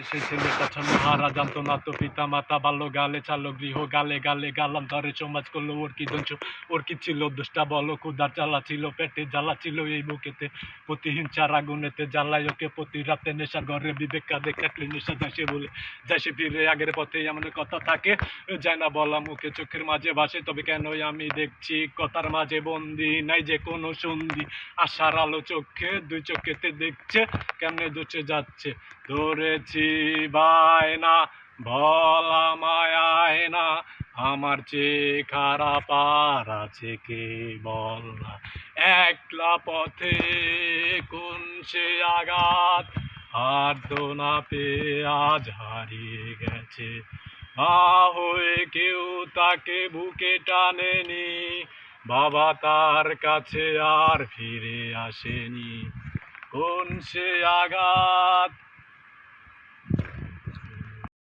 সে ছেলেটা ছন্নহারা, জানতো না তো পিতা মাতা, বাল্য গালে চালো গৃহ, গালে গালে গালাম ধরে সমাজ করলো ওর কি দোষ, ওর কি ছিল দোষটা বলো, ক্ষুধার জ্বালা ছিল পেটে, জ্বালা ছিল এই বুকেতে, প্রতিহিংসার আগুনেতে জ্বালাই ওকে প্রতি রাতে, নেশার ঘরে বিবেক কাঁদে কাটলে নেশা যায় সে বলে, যায় সে ফিরে আগের পথে, এমন কথা থাকে যায় না বলা মুখে, চোখের মাঝে ভাসে তবে কেনই আমি দেখছি, কথার মাঝে বন্দি নাই যে কোনো সন্ধি, আশার আলো চোখে দুই চোখেতে দেখছে, কেমনে দোষে যাচ্ছে, ধরেছি বায়না বলা মায়ায় না, আমার চেয়ে খারাপ আর আছে কে বল না, একলা পথে কোন সে আঘাত, আর তো না পেয়ে আজ হারিয়ে গেছে, মা হয়ে কেউ তাকে বুকে টানেনি, বাবা তার কাছে আর ফিরে আসেনি, কোন সে আঘাত